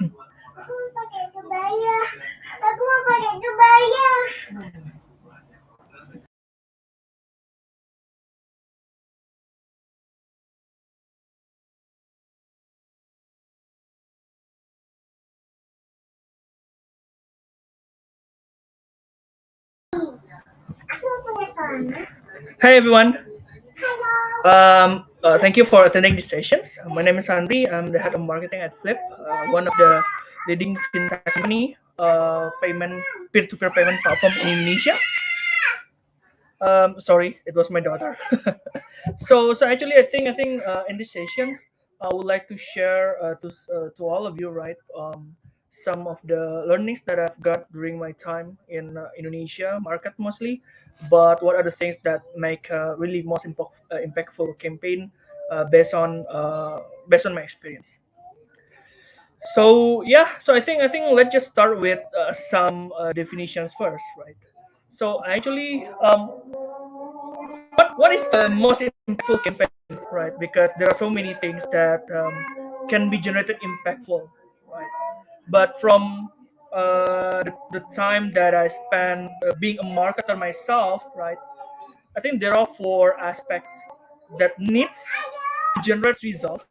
Aku mau pakai kebaya. Aku mau pakai kebaya. Aku mau pakai celana. Hi everyone. Hello. Thank you for attending these sessions. My name is Andri. I'm the head of marketing at Flip, one of the leading fintech company payment peer-to-peer payment platform in Indonesia. Sorry, it was my daughter. So actually, I think in these sessions, I would like to share to all of you, right, some of the learnings that I've got during my time in Indonesia market mostly, but what are the things that make really most impactful campaign based on my experience. So yeah, so I think let's just start with some definitions first, right? So actually, what is the most impactful campaigns, right? Because there are so many things that can be generated impactful, right? But from the time that I spent being a marketer myself, right? I think there are four aspects that needs to generate result.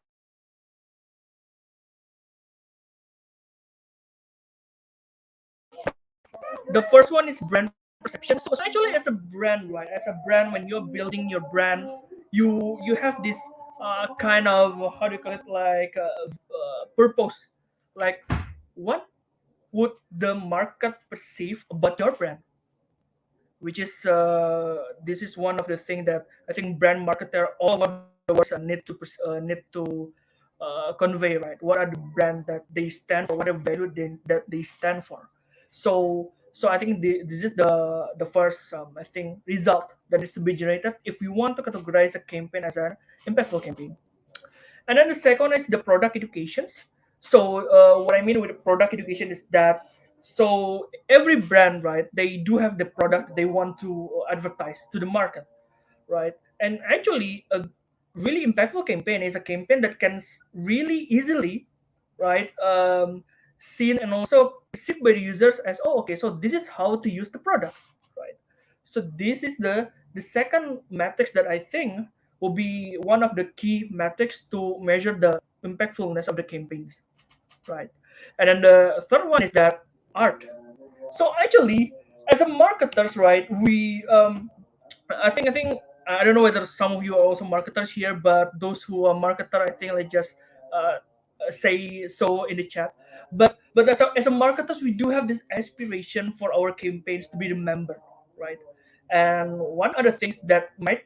The first one is brand perception. So actually, as a brand, right? As a brand, when you're building your brand, you have this kind of, how do you call it, like purpose, like what would the market perceive about your brand, which is this is one of the things that I think brand marketer all over the world need to convey, right? What are the brand that they stand for? What are value that they stand for? So I think this is the first I think result that is to be generated if we want to categorize a campaign as an impactful campaign. And then the second is the product educations. So what I mean with the product education is that, so every brand, right, they do have the product they want to advertise to the market, right? And actually, a really impactful campaign is a campaign that can really easily, right, seen and also perceived by the users as, oh, okay, so this is how to use the product, right? So this is the second metrics that I think will be one of the key metrics to measure the impactfulness of the campaigns, right? And then the third one is that art. So actually, as a marketers, right, we I think I don't know whether some of you are also marketers here, but those who are marketer, I think like just uh, say so in the chat. But as a marketers, we do have this aspiration for our campaigns to be remembered, right? And one other things that might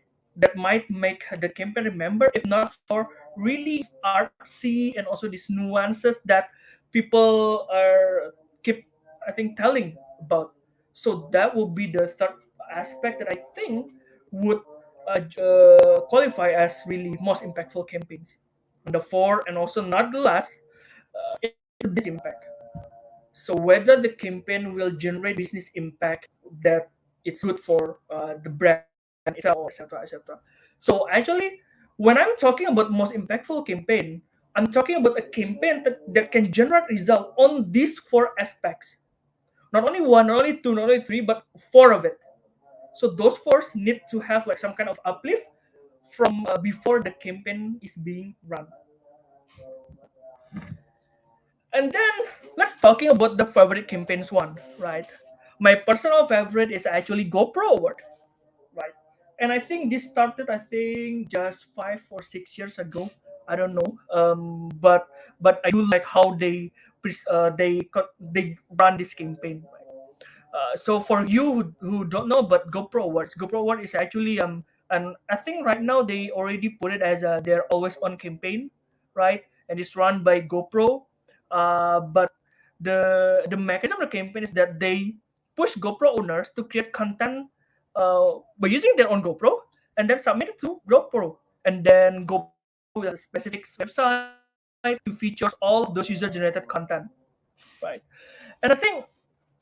make the campaign remember, if not for really artsy and also these nuances that people are keep, I think, telling about. So that will be the third aspect that I think would qualify as really most impactful campaigns. And the fourth, and also not the last, is this impact. So whether the campaign will generate business impact that it's good for the brand itself, etc., etc. So actually, when I'm talking about most impactful campaign, I'm talking about a campaign that can generate result on these four aspects. Not only one, not only two, not only three, but four of it. So those fours need to have like some kind of uplift from before the campaign is being run. And then let's talking about the favorite campaigns one, right? My personal favorite is actually GoPro Award, right? And I think this started, I think, just 5 or 6 years ago. I don't know, but I do like how they run this campaign. Right? So for you who don't know, but GoPro Award is actually and I think right now they already put it as their always on campaign, right? And it's run by GoPro. But the mechanism of the campaign is that they push GoPro owners to create content by using their own GoPro and then submit it to GoPro, and then GoPro will specific website to feature all of those user generated content, right? And I think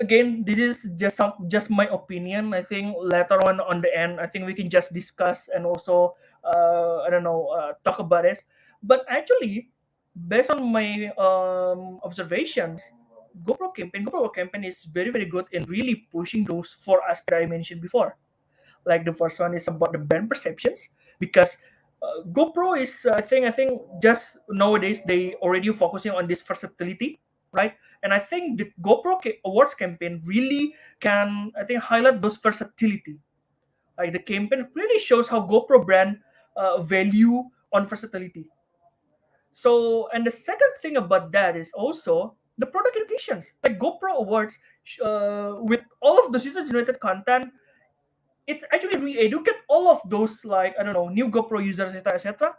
again this is just my opinion. I think later on the end, I think we can just discuss and also I don't know, talk about it. But actually, based on my observations, GoPro campaign is very very good in really pushing those four aspects I mentioned before. Like the first one is about the brand perceptions, because GoPro is I think just nowadays they already focusing on this versatility, right? And I think the awards campaign really can I think highlight those versatility. Like the campaign really shows how GoPro brand value on versatility. So, and the second thing about that is also the product educations. Like GoPro Awards, with all of the user generated content, it's actually re-educate all of those like I don't know new GoPro users, etc., etc.,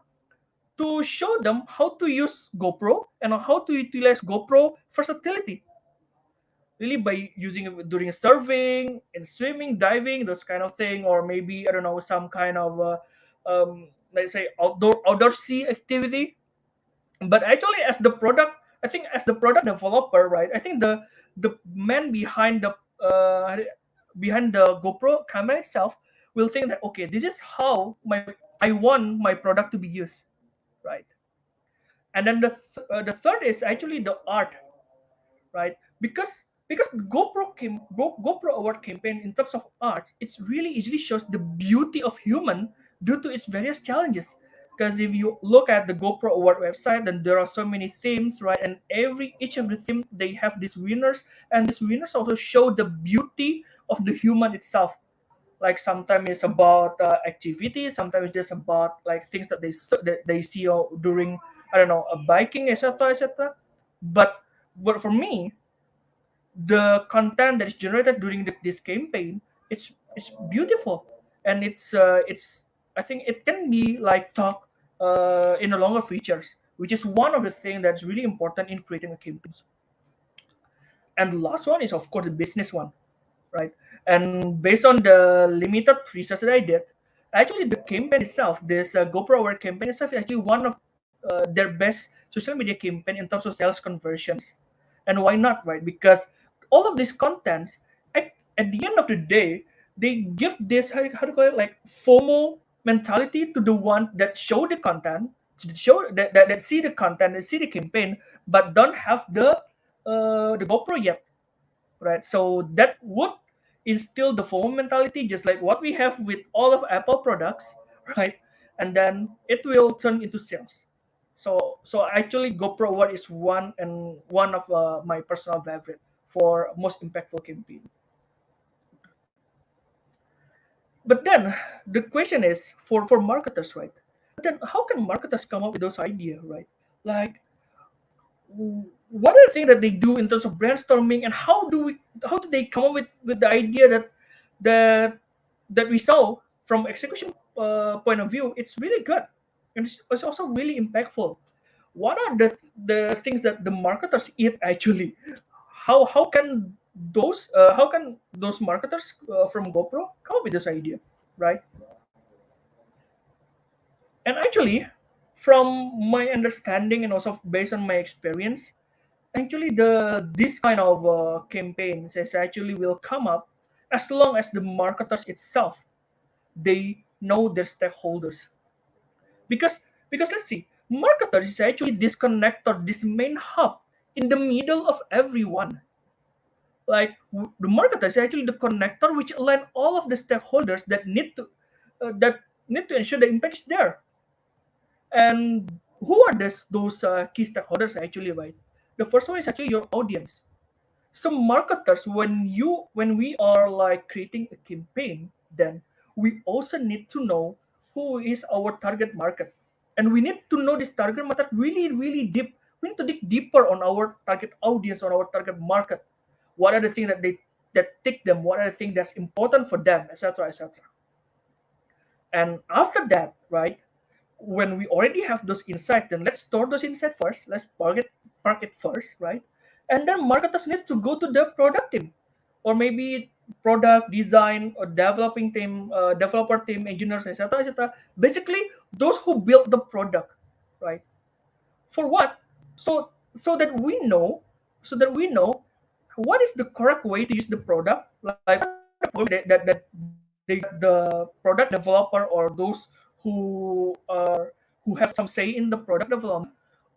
to show them how to use GoPro and how to utilize GoPro versatility. Really by using it during surfing and swimming, diving, those kind of thing, or maybe I don't know some kind of let's say outdoor sea activity. But actually as the product I think as the product developer, right, I think the man behind the GoPro camera itself will think that okay, this is how my I want my product to be used, right? And then the third is actually the art, right? Because GoPro award campaign in terms of arts, it's really easily shows the beauty of human due to its various challenges. Because if you look at the GoPro award website, then there are so many themes, right? And each of the theme they have these winners, and these winners also show the beauty of the human itself. Like sometimes it's about activities, sometimes it's just about like things that that they see during I don't know biking, etc., etc. But for me, the content that is generated during this campaign, it's beautiful, and it's I think it can be like talk in the longer features, which is one of the things that's really important in creating a campaign. And the last one is of course the business one, right? And based on the limited research that I did, actually the campaign itself, this GoPro Award campaign itself, is actually one of their best social media campaign in terms of sales conversions. And why not, right? Because all of these contents, at the end of the day, they give this how to call it like FOMO mentality to the one that show the content, to the show that see the content, that see the campaign, but don't have the GoPro yet, right? So that would instill the FOMO mentality, just like what we have with all of Apple products, right? And then it will turn into sales. So actually, GoPro Award is one of my personal favorite for most impactful campaign. But then the question is for marketers, right? Then how can marketers come up with those ideas, right? Like what are the things that they do in terms of brainstorming, and how do they come up with the idea that that we saw from execution point of view, it's really good, and it's also really impactful. What are the things that the marketers eat actually? How can those marketers from GoPro come up with this idea, right? And actually, from my understanding and also based on my experience, actually this kind of campaigns is actually will come up as long as the marketers itself they know their stakeholders. Because let's see, marketers is actually this connector, this main hub in the middle of everyone. Like the marketer is actually the connector which align all of the stakeholders that need to ensure the impact is there. And who are those key stakeholders actually, right? The first one is actually your audience. So marketers, when we are like creating a campaign, then we also need to know who is our target market, and we need to know this target market really really deep. We need to dig deeper on our target audience, on our target market. What are the things that tick them? What are the things that's important for them, etc., etc. And after that, right, when we already have those insights, then let's store those insights first. Let's park it first, right? And then marketers need to go to the product team, or maybe product design or developing team, developer team, engineers, etc., etc. Basically, those who build the product, right? For what? So so that we know what is the correct way to use the product, like the product developer or those who are who have some say in the product development,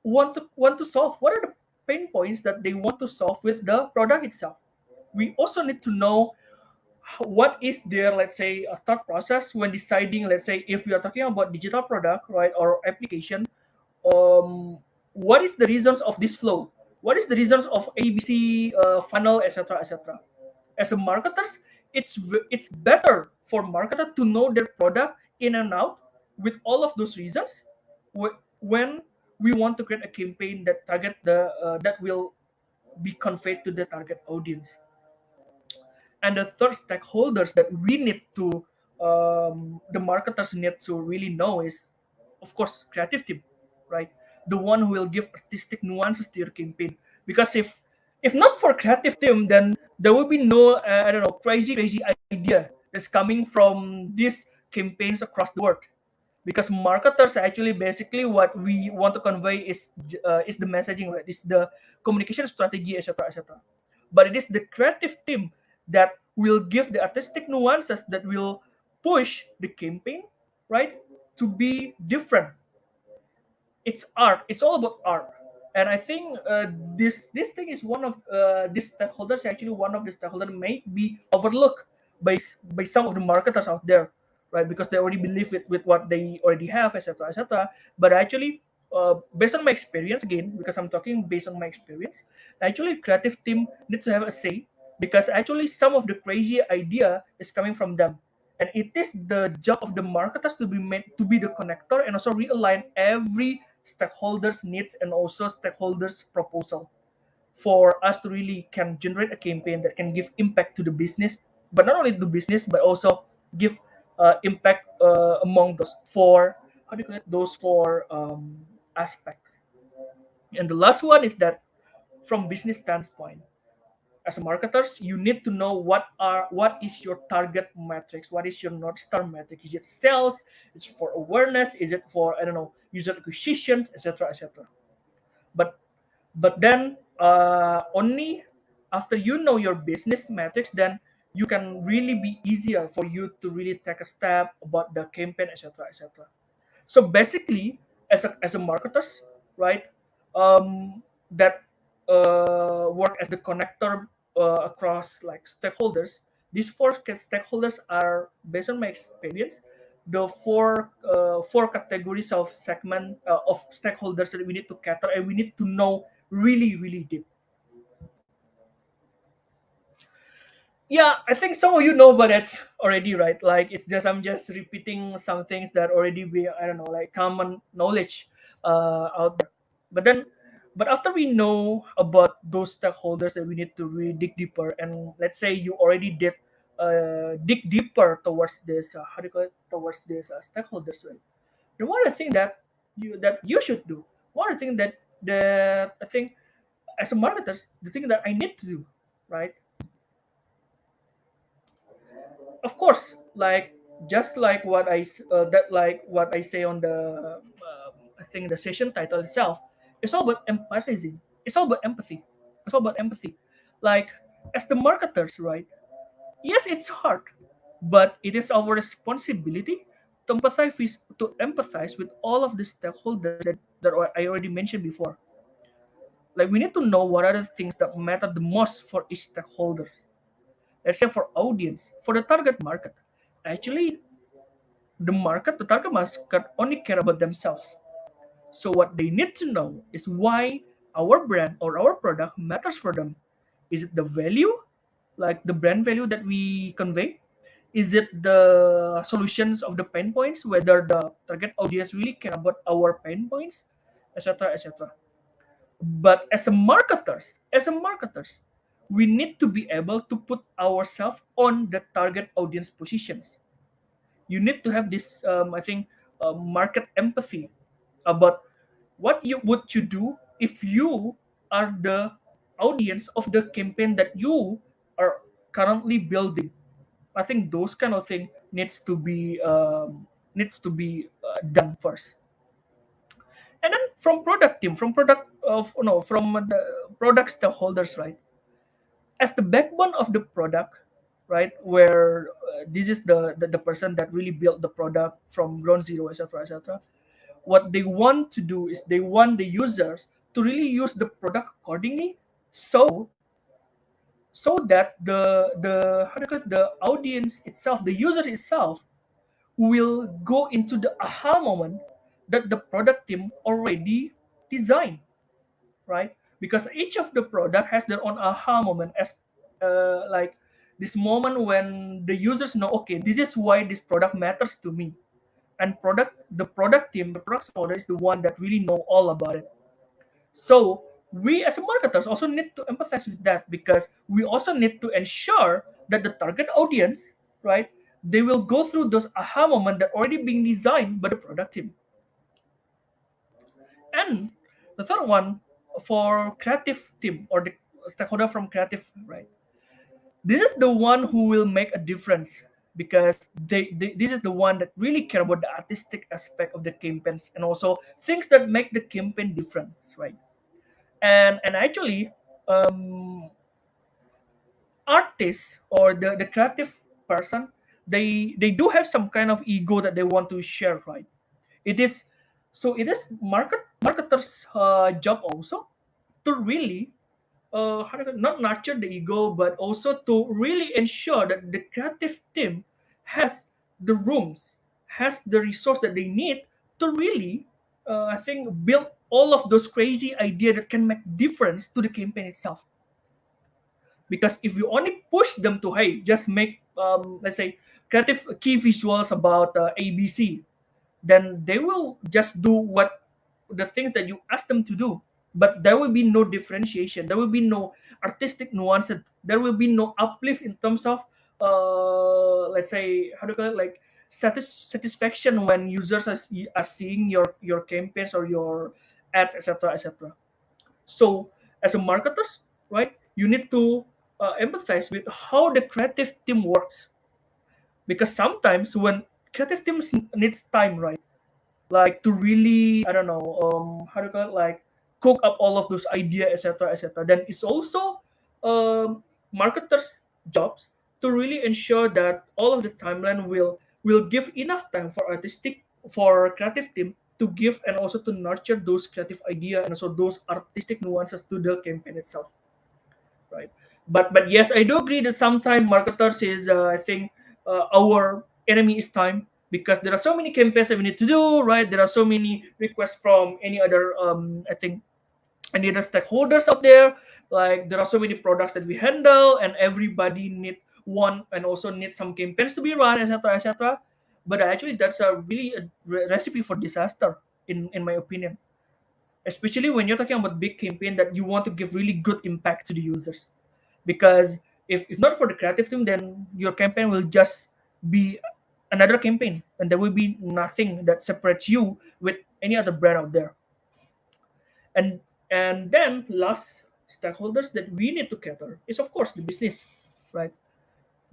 want to solve? What are the pain points that they want to solve with the product itself? We also need to know what is their, let's say, a thought process when deciding, let's say, if we are talking about digital product, right, or application. What is the reasons of this flow? What is the reasons of ABC funnel, etc., etc.? As a marketers, it's better for marketer to know their product in and out with all of those reasons when we want to create a campaign that target the that will be conveyed to the target audience. And the third stakeholders that we need to the marketers need to really know is, of course, creative team, right? The one who will give artistic nuances to your campaign. Because if not for creative team, then there will be no I don't know, crazy idea that's coming from these campaigns across the world. Because marketers actually, basically what we want to convey is the messaging, right? Is the communication strategy, etc., etc. But it is the creative team that will give the artistic nuances that will push the campaign, right, to be different. It's art. It's all about art. And I think this thing is one of these stakeholders, actually one of the stakeholders may be overlooked by some of the marketers out there, right? Because they already believe it with what they already have, etc., etc. But actually, based on my experience, again, because I'm talking based on my experience, actually creative team needs to have a say, because actually some of the crazy idea is coming from them. And it is the job of the marketers to be made to be the connector and also realign every stakeholders needs and also stakeholders proposal for us to really can generate a campaign that can give impact to the business, but not only the business but also give impact among those four, how do you call it, those four aspects. And the last one is that from business standpoint, as a marketers, you need to know what is your target metrics, what is your north star metric. Is it sales? Is it for awareness? Is it for, I don't know, user acquisition, etc., etc.? But then only after you know your business metrics, then you can really be easier for you to really take a step about the campaign, etc., etc. So basically, as a marketers, right, that work as the connector across like stakeholders. These stakeholders are, based on my experience, the four categories of segment of stakeholders that we need to cater, and we need to know really deep. Yeah, I think some of you know, but that's already right. Like it's just, I'm just repeating some things that already be, I don't know, like common knowledge out there. But then, but after we know about those stakeholders that we need to really dig deeper, and let's say you already did dig deeper towards this how do you call it, towards this stakeholders, right? Then one of the things that you should do, one of the things that I think as a marketer, the thing that I need to do, right? Of course, like just like what I say on the I think the session title itself, it's all about empathizing. It's all about empathy. It's all about empathy. Like as the marketers, right? Yes, it's hard, but it is our responsibility to empathize with all of the stakeholders that I already mentioned before. Like we need to know what are the things that matter the most for each stakeholder. Let's say for audience, for the target market. Actually, the target market only care about themselves. So what they need to know is why our brand or our product matters for them. Is it the value, like the brand value that we convey? Is it the solutions of the pain points, whether the target audience really care about our pain points, etc., etc. But as a marketers, we need to be able to put ourselves on the target audience positions. You need to have this I think market empathy about what you do if you are the audience of the campaign that you are currently building. I think those kind of thing needs to be done first. And then from product team, from product of no from the product stakeholders, right, as the backbone of the product, right, where this is the person that really built the product from ground zero, etc., etc. what they want to do is they want the users to really use the product accordingly, so that the how do you call it, the audience itself, the user itself, will go into the aha moment that the product team already designed, right? Because each of the product has their own aha moment, as like this moment when the users know, okay, this is why this product matters to me. And the product team, the product owner, is the one that really know all about it. So we as marketers also need to empathize with that, because we also need to ensure that the target audience, right, they will go through those aha moment that already being designed by the product team. And the third one, for creative team or the stakeholder from creative, right? This is the one who will make a difference, because this is the one that really care about the artistic aspect of the campaigns, and also things that make the campaign different, right? And actually, um, artists or the creative person, they do have some kind of ego that they want to share, right? It is, so it is marketers job also to really not nurture the ego, but also to really ensure that the creative team has the rooms, has the resource that they need to really I think build all of those crazy idea that can make difference to the campaign itself. Because if you only push them to, hey, just make let's say creative key visuals about ABC, then they will just do what the things that you ask them to do, but there will be no differentiation, there will be no artistic nuances, there will be no uplift in terms of let's say, how do you call it, like satisfaction when users are seeing your campaigns or your ads, etc., etc. So as a marketers, right, you need to empathize with how the creative team works, because sometimes when creative teams needs time, right, like to really, I don't know, how do you call it, like cook up all of those idea, etc., etc., then it's also marketers jobs to really ensure that all of the timeline will give enough time for creative team to give, and also to nurture those creative idea and also those artistic nuances to the campaign itself, right? But yes, I do agree that sometimes marketers is I think our enemy is time, because there are so many campaigns that we need to do, right? There are so many requests from any other I think any other stakeholders out there. Like there are so many products that we handle, and everybody need one, and also need some campaigns to be run, etc., etc. But actually that's a really a recipe for disaster, in my opinion, especially when you're talking about big campaign that you want to give really good impact to the users. Because if not for the creative team, then your campaign will just be another campaign, and there will be nothing that separates you with any other brand out there. And then last stakeholders that we need to cater is of course the business, right?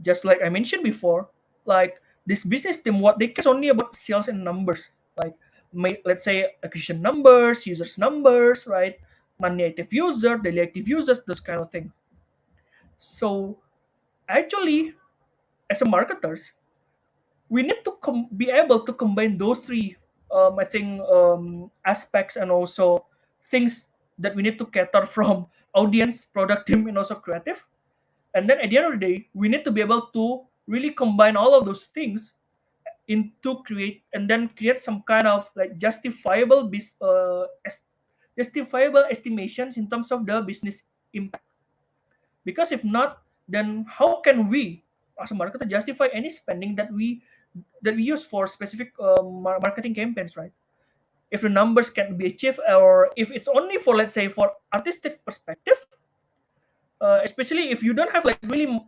Just like I mentioned before, like this business team, what they care is only about sales and numbers, like let's say acquisition numbers, users numbers, right? Monthly active user, daily active users, those kind of things. So actually, as a marketers, we need to be able to combine those three I think aspects, and also things that we need to cater from audience, product team, and also creative. And then at the end of the day, we need to be able to really combine all of those things into create some kind of like justifiable estimations in terms of the business impact. Because if not, then how can we as a marketer justify any spending that we use for specific marketing campaigns, right? If the numbers can be achieved, or if it's only for, let's say, for artistic perspective, especially if you don't have like really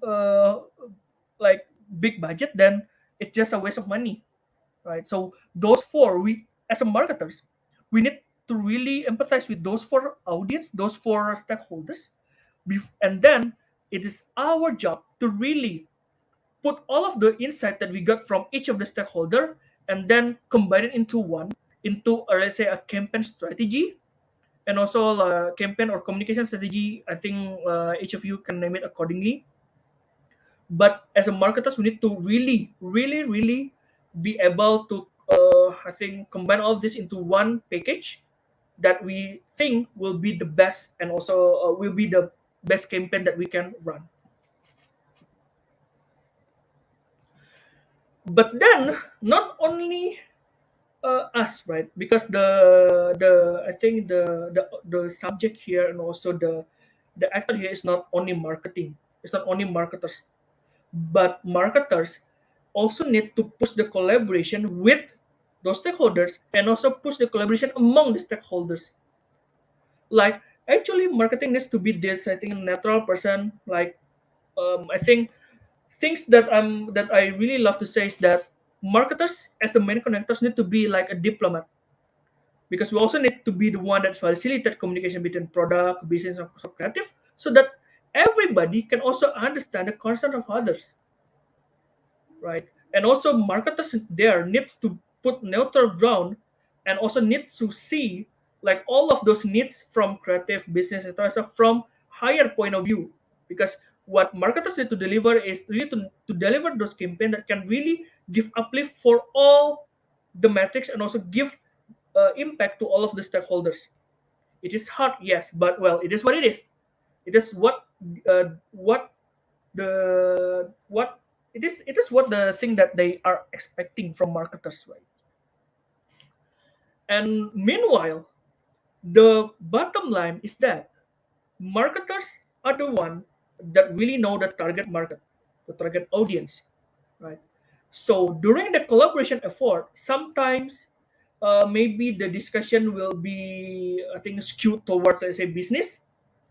like big budget, then it's just a waste of money, right? So those four, we as a marketers, we need to really empathize with those four audience, those four stakeholders, and then it is our job to really put all of the insight that we got from each of the stakeholder, and then combine it into one, into let's say a campaign strategy, and also a campaign or communication strategy. I think each of you can name it accordingly. But as a marketers, we need to really be able to I think combine all of this into one package that we think will be the best, and also will be the best campaign that we can run. But then not only us, right? Because the I think the subject here, and also the actor here, is not only marketing. It's not only marketers, but marketers also need to push the collaboration with those stakeholders, and also push the collaboration among the stakeholders. Like, actually, marketing needs to be this, I think, natural person. Like, I think things that I really love to say is that marketers as the main connectors need to be like a diplomat, because we also need to be the one that facilitate communication between product, business, and also creative, so that everybody can also understand the concern of others, right? And also marketers there needs to put neutral ground, and also need to see like all of those needs from creative, business, etc., from higher point of view. Because what marketers need to deliver is really to deliver those campaign that can really give uplift for all the metrics, and also give impact to all of the stakeholders. It is hard, yes, but well, it is what it is. It is what what it is what the thing that they are expecting from marketers, right? And meanwhile, the bottom line is that marketers are the one that really know the target market, the target audience, right? So during the collaboration effort, sometimes maybe the discussion will be, I think, skewed towards, let's say, business,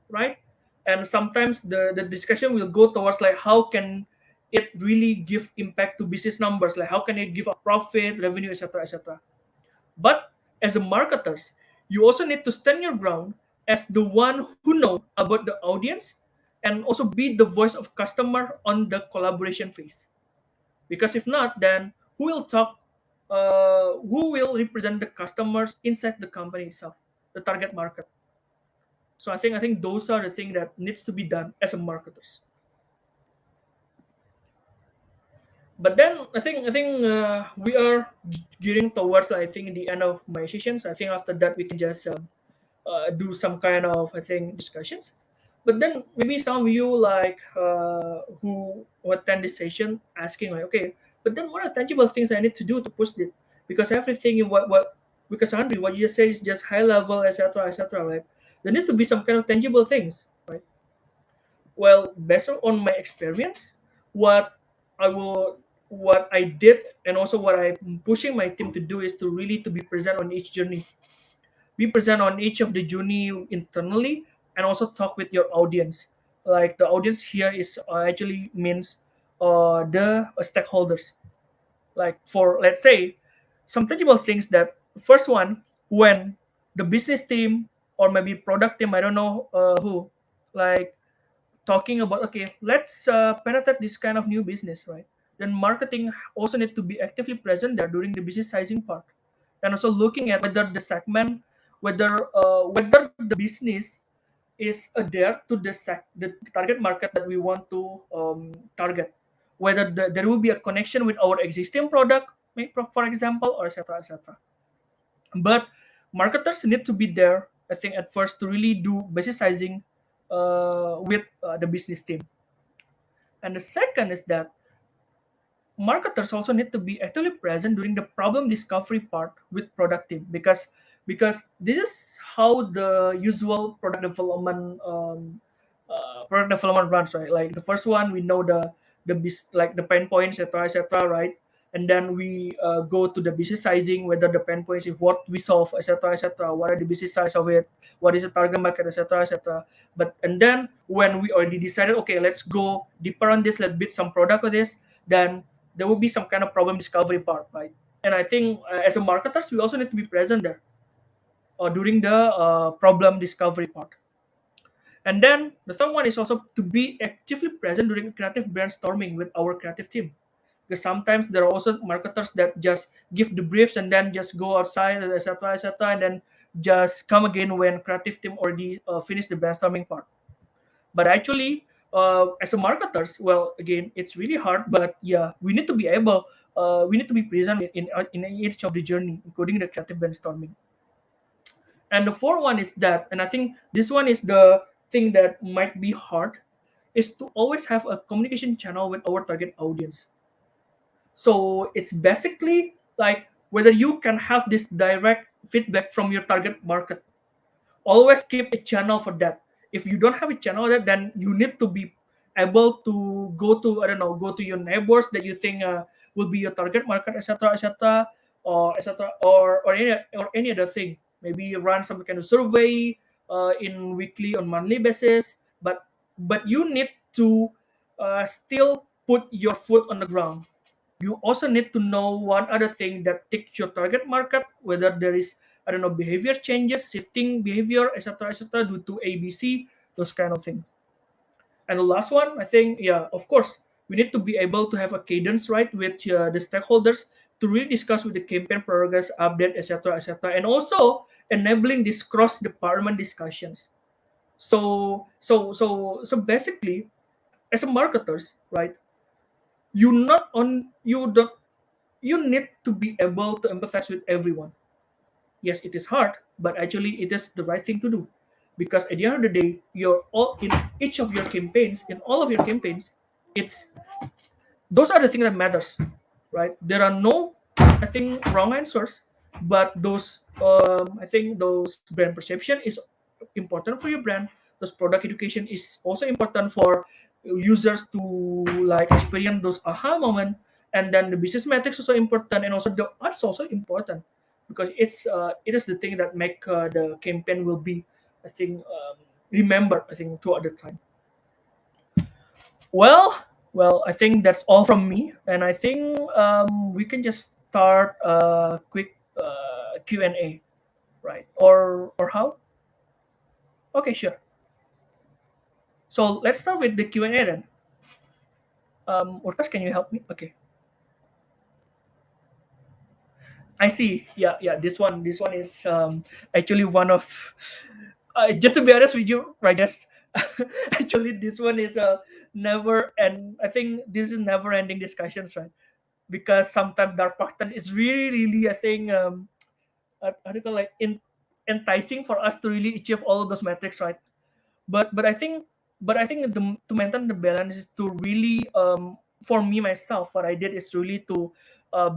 right? And sometimes the discussion will go towards like how can it really give impact to business numbers, like how can it give a profit, revenue, etc., etc. But as a marketers, you also need to stand your ground as the one who know about the audience, and also be the voice of customer on the collaboration phase. Because if not, then who will talk, who will represent the customers inside the company itself, the target market? So I think those are the things that needs to be done as a marketers. But then I think we are gearing towards, I think, the end of my sessions. I think after that we can just do some kind of, I think, discussions. But then maybe some of you like who attend this session asking like, okay, but then what are tangible things I need to do to push it? Because everything in what because Andri, what you just said is just high level, etc., etc., right? There needs to be some kind of tangible things, right? Well, based on my experience, what I will what I did, and also what I'm pushing my team to do, is to really to be present on each journey, be present on each of the journey internally, and also talk with your audience. Like, the audience here is actually means the stakeholders. Like, for, let's say, some tangible things, that first one, when the business team or maybe product team, I don't know who, like, talking about, okay, let's penetrate this kind of new business, right? Then marketing also need to be actively present there during the business sizing part, and also looking at whether the segment, whether the business is there to the target market that we want to target, whether there will be a connection with our existing product, for example, or etc., etc. But marketers need to be there, I think, at first, to really do business sizing with the business team. And the second is that marketers also need to be actually present during the problem discovery part with product team, because this is how the usual product development runs, right? Like, the first one, we know like the pain points, etc., etc., right? And then we go to the business sizing, whether the pain points is what we solve, etc., etc., what are the business size of it, what is the target market, etc., etc. But and then when we already decided, okay, let's go deeper on this, let's build some product with this, then there will be some kind of problem discovery part, right? And I think as a marketers, we also need to be present there during the problem discovery part. And then the third one is also to be actively present during creative brainstorming with our creative team. Because sometimes there are also marketers that just give the briefs and then just go outside, etc., etc., and then just come again when creative team already finish the brainstorming part. But actually, as a marketers, well, again, it's really hard, but yeah, we need to be able, we need to be present in each of the journey, including the creative brainstorming. And the fourth one is that, and I think this one is the thing that might be hard, is to always have a communication channel with our target audience. So it's basically like whether you can have this direct feedback from your target market. Always keep a channel for that. If you don't have a channel that, then you need to be able to go to, I don't know, go to your neighbors that you think will be your target market, etc., etc., or etc., or any other thing. Maybe run some kind of survey in weekly or monthly basis. But you need to still put your foot on the ground. You also need to know one other thing that ticks your target market, whether there is, I don't know, behavior changes, shifting behavior, etc., due to ABC, those kind of things. And the last one, I think, yeah, of course, we need to be able to have a cadence, right, with the stakeholders to really discuss with the campaign progress, update, etc., and also enabling these cross-department discussions. So basically, as a marketers, right, you not on you don't you need to be able to empathize with everyone. Yes, it is hard, but actually it is the right thing to do. Because at the end of the day, you're all in each of your campaigns, in all of your campaigns, it's those are the things that matters, right? There are no, I think, wrong answers, but those I think those brand perception is important for your brand. Those product education is also important for users to like experience those aha moment. And then the business metrics also important, and also the arts also important, because it is the thing that make the campaign will be, I think, remembered, I think, throughout the time. Well, I think that's all from me, and I think we can just start a quick Q and A, right? Or how? Okay, sure. So let's start with the Q and A then. Urkas, can you help me? Okay, I see. Yeah, yeah. This one is actually one of. Just to be honest with you, right? Just actually, this one is a never, and I think this is never-ending discussions, right? Because sometimes dark pattern is really, really, I think, how do you call, like, enticing for us to really achieve all of those metrics, right? But I think to maintain the balance is to really, for me myself, what I did is really to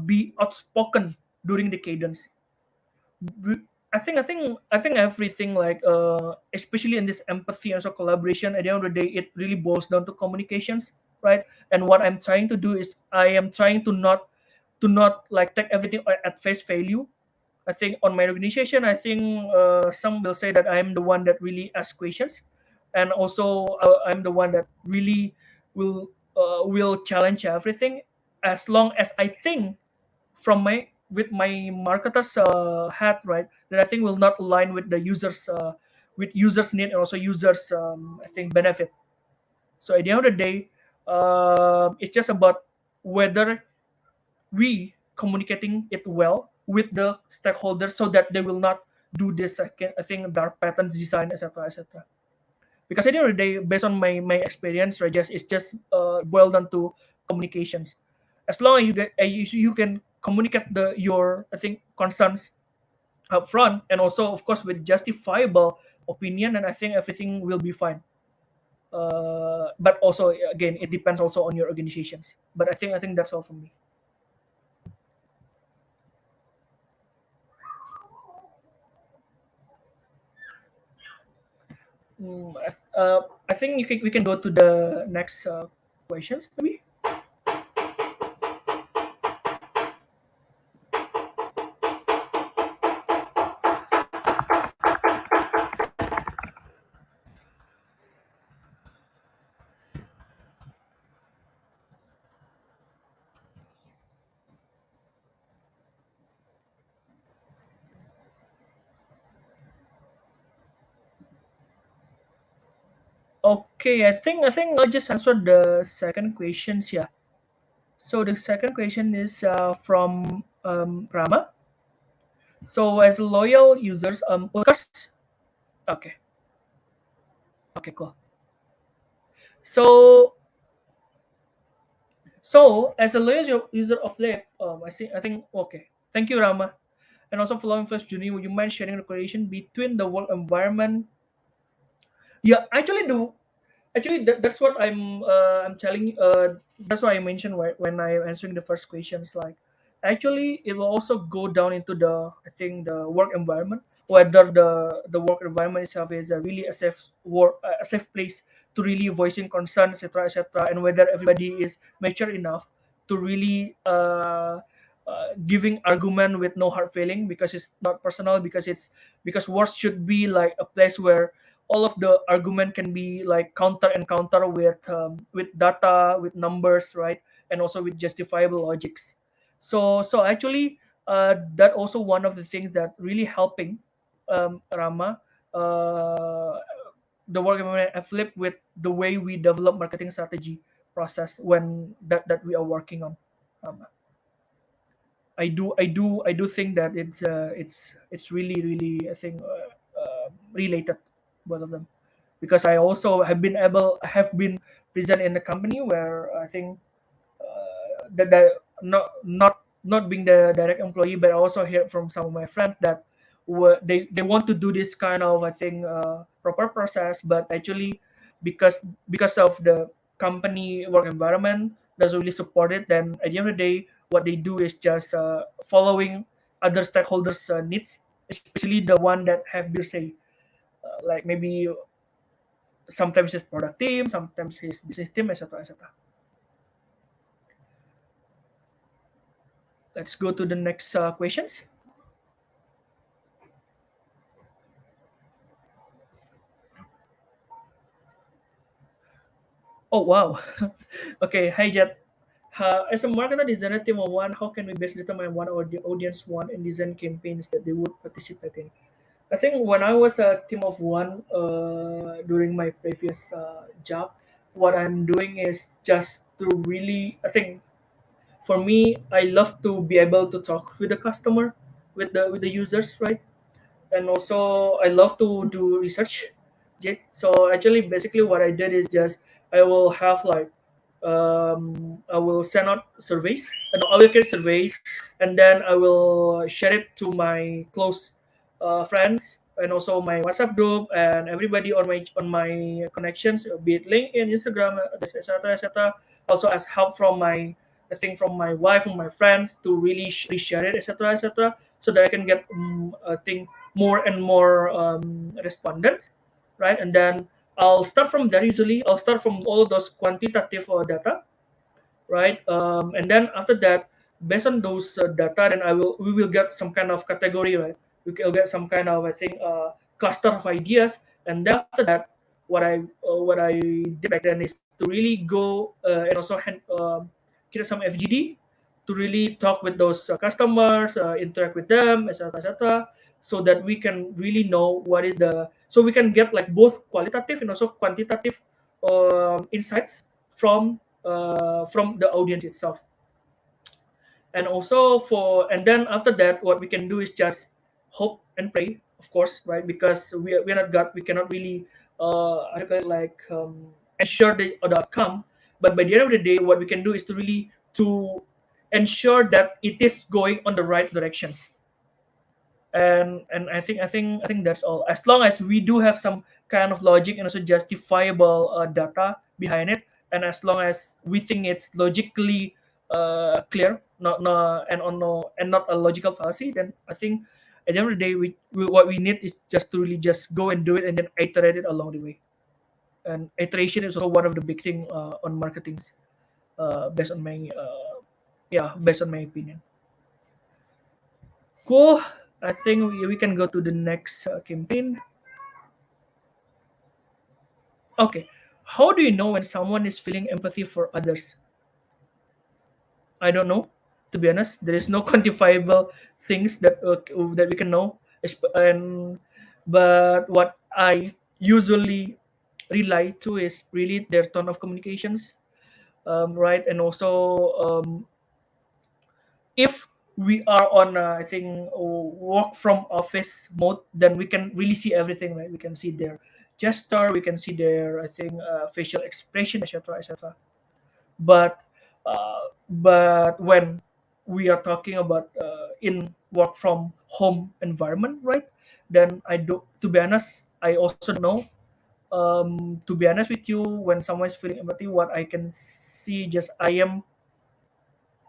be outspoken during the cadence. I think everything, like especially in this empathy and so collaboration, at the end of the day, it really boils down to communications, right? And what I'm trying to do is I am trying to not like take everything at face value. I think on my organization, I think some will say that I'm the one that really asks questions, and also I'm the one that really will challenge everything, as long as I think from my with my marketer's hat, right, that I think will not align with users need, and also users I think benefit. So at the end of the day, it's just about whether we communicating it well with the stakeholders, so that they will not do this, I think, dark patterns design, etc., etc. Because at the end of the day, based on my experience, right, just it's just boiled down to communications. As long as you can communicate your, I think, concerns up front, and also of course with justifiable opinion, and I think everything will be fine. But also, again, it depends also on your organizations. But I think that's all from me. I think we can go to the next questions, maybe. Okay, I think I'll just answer the second questions. Yeah. So the second question is from Rama. So as loyal users, okay, okay, cool. So as a loyal user of Lip, I think okay. Thank you, Rama. And also following first journey, would you mind sharing the correlation between the work environment? Yeah, actually that's what I'm telling that's why I mentioned when I answering the first questions, like actually it will also go down into the, I think, the work environment, whether the work environment itself is a really a safe work, a safe place to really voicing concerns, etc., etc., and whether everybody is mature enough to really giving argument with no hard feeling, because it's not personal, because work should be like a place where all of the argument can be like counter and counter with data, with numbers, right, and also with justifiable logics. So actually, that also one of the things that really helping Rama, uh, the work environment flip with the way we develop marketing strategy process when that we are working on. Rama. I do think that it's really really, I think, related, both of them, because I also have been present in a company where I think that not being the direct employee, but I also hear from some of my friends that they want to do this kind of, I think, proper process, but actually because of the company work environment doesn't really support it, then at the end of the day what they do is just following other stakeholders needs, especially the one that have their say, like maybe sometimes his product team, sometimes his business team, etc., etc. Let's go to the next questions. Oh wow. Okay, hi Jet. As a marketer designer team of one, how can we best determine what our the audience want and design campaigns that they would participate in? I think when I was a team of one during my previous job, what I'm doing is just to really, I think, for me, I love to be able to talk with the customer, with the users, right? And also I love to do research. So actually, basically, what I did is just I will have like I will send out surveys, and I will create surveys, and then I will share it to my close friends and also my WhatsApp group and everybody on my connections, be it LinkedIn, Instagram, etc., etc. Also, as help from my, I think, from my wife, from my friends to really share it, etc., etc., so that I can get I think more and more respondents, right? And then I'll start from there. Usually, I'll start from all of those quantitative data, right? And then after that, based on those data, then we will get some kind of category, right? We will get some kind of, I think, cluster of ideas, and then after that, what I did back then is to really go and also create some FGD to really talk with those customers, interact with them, etc., etc., so that we can really know what is the, so we can get like both qualitative and also quantitative insights from the audience itself. And also and then after that, what we can do is just hope and pray, of course, right? Because we're not God, we cannot really how do you call it, like ensure the outcome. But by the end of the day, what we can do is to really to ensure that it is going on the right directions. And I think that's all. As long as we do have some kind of logic and also justifiable data behind it, and as long as we think it's logically clear, not no and on no and not a logical fallacy, then I think at the end of the day, what we need is just to really just go and do it and then iterate it along the way. And iteration is also one of the big thing on marketing, based on my based on my opinion. Cool. I think we can go to the next campaign. Okay. How do you know when someone is feeling empathy for others? I don't know. To be honest, there is no quantifiable things that we can know. And but what I usually rely to is really their tone of communications, right? And also, if we are on I think work from office mode, then we can really see everything, right? We can see their gesture, we can see their, I think, facial expression, etc., etc. But but when we are talking about in work from home environment, right? Then I do. To be honest, I also don't know. To be honest with you, when someone is feeling empathy, what I can see, just I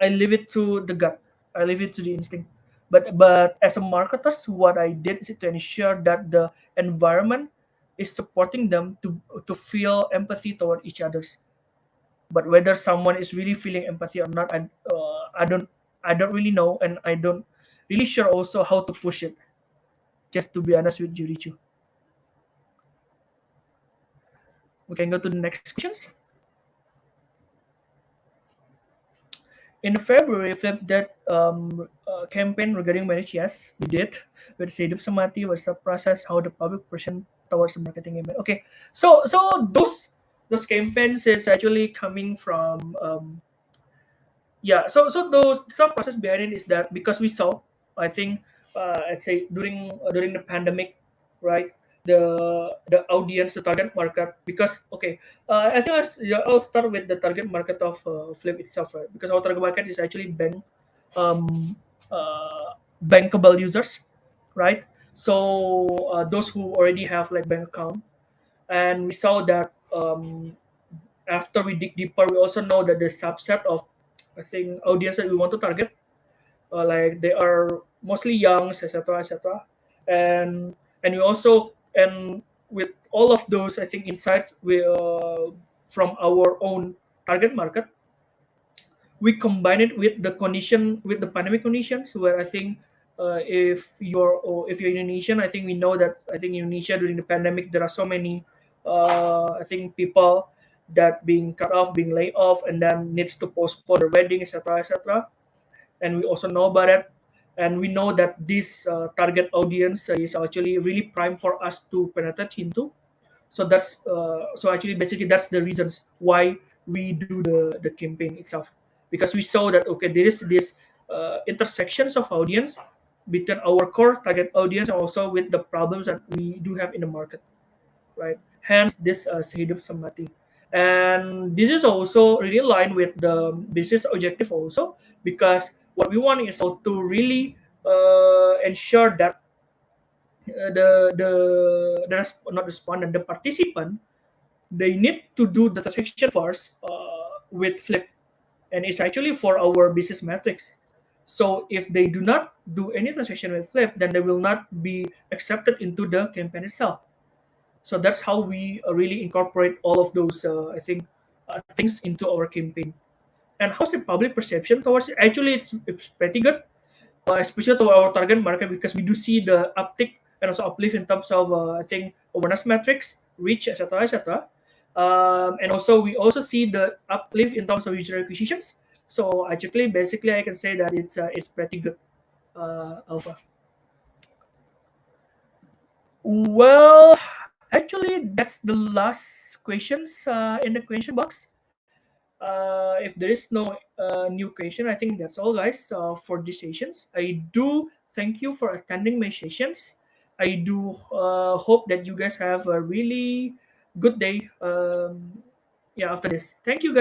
leave it to the gut. I leave it to the instinct. But as a marketer, what I did is to ensure that the environment is supporting them to feel empathy toward each others. But whether someone is really feeling empathy or not, I don't really know, and I don't really sure also how to push it. Just to be honest with you, Richu. We can go to the next questions. In February, flip that campaign regarding marriage. Yes, we did. With Sedip Samati, what's the process? How the public person towards the marketing campaign? Okay, so those campaigns is actually coming from yeah. So those the thought process behind it is that because we saw, I think, let's say during the pandemic, right? The audience, the target market, because okay, I think yeah, I'll start with the target market of Flip itself, right? Because our target market is actually um, bankable users, right? So those who already have like bank account, and we saw that after we dig deeper, we also know that the subset of, I think, audience that we want to target, like they are mostly young, etc., etc. And we also, and with all of those, I think, insights we from our own target market, we combine it with the condition, with the pandemic conditions, where I think if you're Indonesian, I think we know that, I think, Indonesia during the pandemic there are so many I think people that being cut off, being laid off, and then needs to postpone their wedding, etc., etc. And we also know about it, and we know that this target audience is actually really prime for us to penetrate into. So that's so actually basically that's the reasons why we do the campaign itself, because we saw that okay, there is this intersections of audience between our core target audience and also with the problems that we do have in the market, right? Hence this Sehidup Samati. And this is also really aligned with the business objective also, because what we want is also to really ensure that not the respondent, the participant, they need to do the transaction first with Flip, and it's actually for our business metrics. So if they do not do any transaction with Flip, then they will not be accepted into the campaign itself. So that's how we really incorporate all of those, I think, things into our campaign. And how's the public perception towards it? Actually, it's pretty good, especially to our target market, because we do see the uptick and also uplift in terms of, I think, awareness metrics, reach, etc., etc. And also we also see the uplift in terms of user acquisitions. So actually, basically, I can say that it's pretty good, Alpha. Well, actually, that's the last questions in the question box. If there is no new question, I think that's all, guys, for these sessions. I do thank you for attending my sessions. I do hope that you guys have a really good day. Yeah, after this. Thank you, guys.